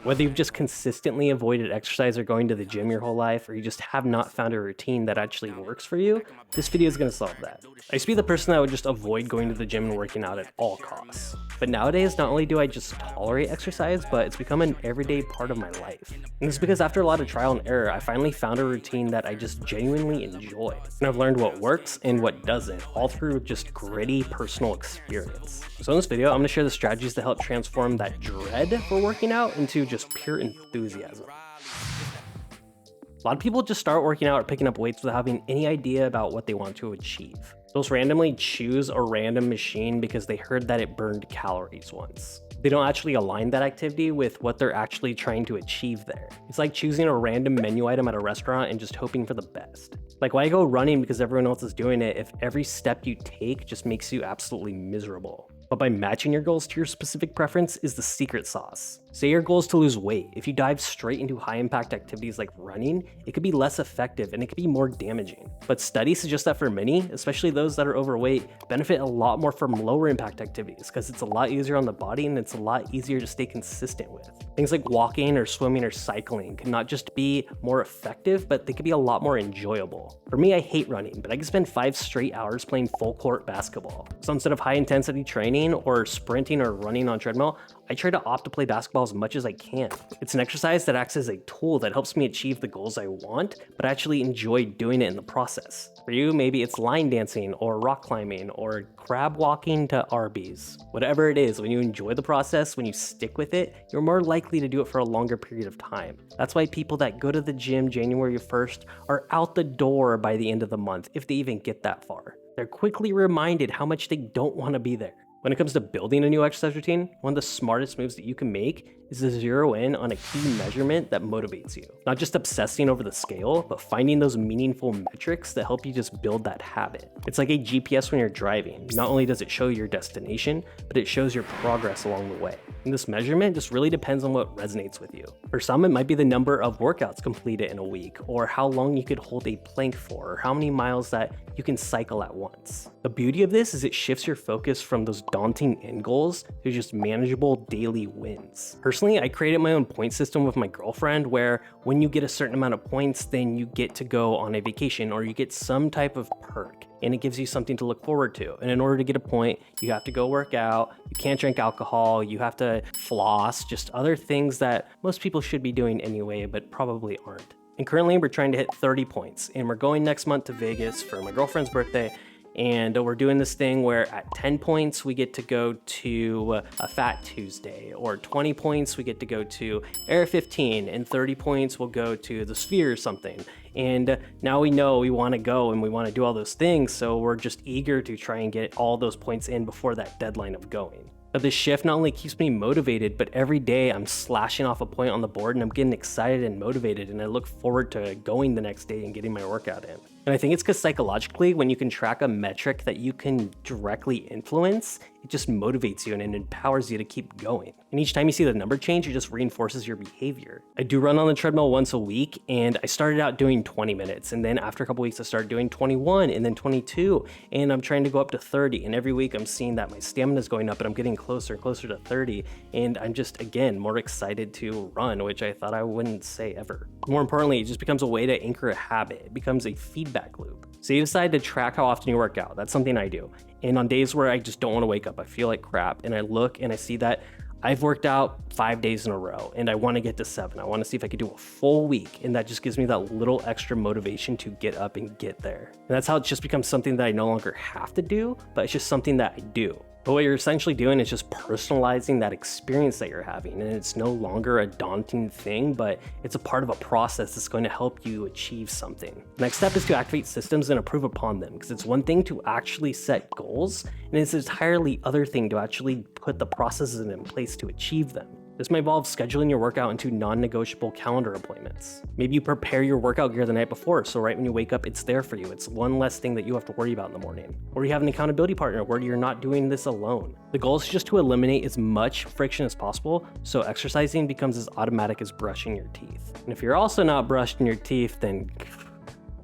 Whether you've just consistently avoided exercise or going to the gym your whole life, or you just have not found a routine that actually works for you, this video is going to solve that. I used to be the person that would just avoid going to the gym and working out at all costs. But nowadays, not only do I just tolerate exercise, but it's become an everyday part of my life. And it's because after a lot of trial and error, I finally found a routine that I just genuinely enjoy. And I've learned what works and what doesn't, all through just gritty personal experience. So in this video, I'm going to share the strategies to help transform that dread for working out into just pure enthusiasm. A lot of people just start working out or picking up weights without having any idea about what they want to achieve. They'll just randomly choose a random machine because they heard that it burned calories once. They don't actually align that activity with what they're actually trying to achieve there. It's like choosing a random menu item at a restaurant and just hoping for the best. Like, why go running because everyone else is doing it if every step you take just makes you absolutely miserable? But by matching your goals to your specific preference is the secret sauce. Say your goal is to lose weight. If you dive straight into high impact activities like running, it could be less effective and it could be more damaging. But studies suggest that for many, especially those that are overweight, benefit a lot more from lower impact activities because it's a lot easier on the body and it's a lot easier to stay consistent with. Things like walking or swimming or cycling can not just be more effective, but they could be a lot more enjoyable. For me, I hate running, but I can spend 5 straight hours playing full court basketball. So instead of high intensity training or sprinting or running on treadmill, I try to opt to play basketball as much as I can. It's an exercise that acts as a tool that helps me achieve the goals I want, but I actually enjoy doing it in the process. For you, maybe it's line dancing or rock climbing or crab walking to Arby's. Whatever it is, when you enjoy the process, when you stick with it, you're more likely to do it for a longer period of time. That's why people that go to the gym January 1st are out the door by the end of the month, if they even get that far. They're quickly reminded how much they don't want to be there. When it comes to building a new exercise routine, one of the smartest moves that you can make is to zero in on a key measurement that motivates you. Not just obsessing over the scale, but finding those meaningful metrics that help you just build that habit. It's like a GPS when you're driving. Not only does it show your destination, but it shows your progress along the way. And this measurement just really depends on what resonates with you. For some, it might be the number of workouts completed in a week, or how long you could hold a plank for, or how many miles that you can cycle at once. The beauty of this is it shifts your focus from those daunting end goals to just manageable daily wins. Personally, I created my own point system with my girlfriend where when you get a certain amount of points, then you get to go on a vacation or you get some type of perk, and it gives you something to look forward to. And in order to get a point, you have to go work out, you can't drink alcohol, you have to floss, just other things that most people should be doing anyway, but probably aren't. And currently we're trying to hit 30 points, and we're going next month to Vegas for my girlfriend's birthday. And we're doing this thing where at 10 points, we get to go to a Fat Tuesday, or 20 points, we get to go to Air 15, and 30 points, we'll go to the Sphere or something. And now we know we want to go and we want to do all those things, so we're just eager to try and get all those points in before that deadline of going. But this shift not only keeps me motivated, but every day I'm slashing off a point on the board and I'm getting excited and motivated, and I look forward to going the next day and getting my workout in. And I think it's because psychologically, when you can track a metric that you can directly influence, it just motivates you and it empowers you to keep going. And each time you see the number change, it just reinforces your behavior. I do run on the treadmill once a week, and I started out doing 20 minutes. And then after a couple weeks, I started doing 21 and then 22. And I'm trying to go up to 30. And every week I'm seeing that my stamina is going up and I'm getting closer and closer to 30. And I'm just, again, more excited to run, which I thought I wouldn't say ever. More importantly, it just becomes a way to anchor a habit. It becomes a feedback loop. So you decide to track how often you work out. That's something I do. And on days where I just don't want to wake up, I feel like crap, and I look and I see that I've worked out 5 days in a row and I want to get to 7. I want to see if I could do a full week, and that just gives me that little extra motivation to get up and get there. And that's how it just becomes something that I no longer have to do, but it's just something that I do. But what you're essentially doing is just personalizing that experience that you're having, and it's no longer a daunting thing, but it's a part of a process that's going to help you achieve something. The next step is to activate systems and improve upon them, because it's one thing to actually set goals, and it's an entirely other thing to actually put the processes in place to achieve them. This might involve scheduling your workout into non-negotiable calendar appointments. Maybe you prepare your workout gear the night before, so right when you wake up, it's there for you. It's one less thing that you have to worry about in the morning. Or you have an accountability partner where you're not doing this alone. The goal is just to eliminate as much friction as possible, so exercising becomes as automatic as brushing your teeth. And if you're also not brushing your teeth, then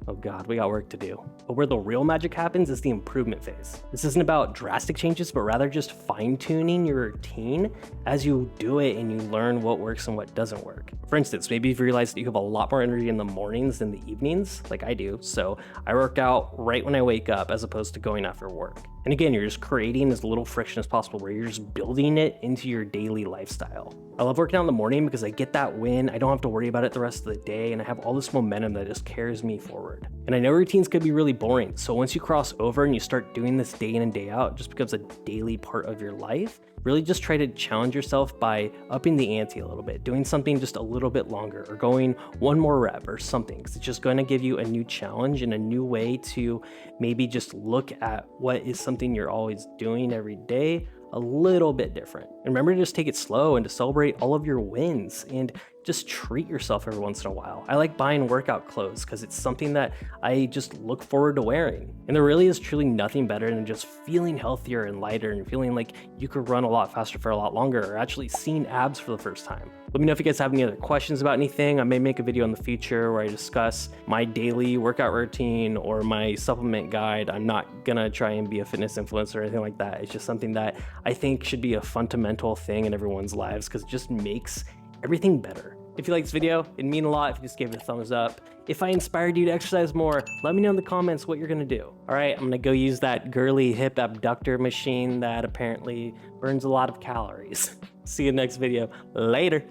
Oh god, we got work to do. But where the real magic happens is the improvement phase. This isn't about drastic changes, but rather just fine-tuning your routine as you do it and you learn what works and what doesn't work. For instance, maybe you've realized that you have a lot more energy in the mornings than the evenings, like I do, so I work out right when I wake up as opposed to going after work. And again, you're just creating as little friction as possible where you're just building it into your daily lifestyle. I love working out in the morning because I get that win, I don't have to worry about it the rest of the day, and I have all this momentum that just carries me forward. And I know routines could be really boring, so once you cross over and you start doing this day in and day out, it just becomes a daily part of your life. Really just try to challenge yourself by upping the ante a little bit, doing something just a little bit longer, or going one more rep or something, because it's just going to give you a new challenge and a new way to maybe just look at what is something you're always doing every day a little bit different. And remember to just take it slow and to celebrate all of your wins and just treat yourself every once in a while. I like buying workout clothes because it's something that I just look forward to wearing. And there really is truly nothing better than just feeling healthier and lighter and feeling like you could run a lot faster for a lot longer, or actually seeing abs for the first time. Let me know if you guys have any other questions about anything. I may make a video in the future where I discuss my daily workout routine or my supplement guide. I'm not gonna try and be a fitness influencer or anything like that. It's just something that I think should be a fundamental thing in everyone's lives because it just makes everything better. If you like this video, it'd mean a lot if you just gave it a thumbs up. If I inspired you to exercise more, let me know in the comments what you're gonna do. All right, I'm gonna go use that girly hip abductor machine that apparently burns a lot of calories. See you in the next video. Later.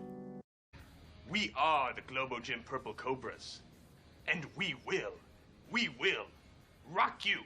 We are the Globo Gym Purple Cobras. And we will rock you.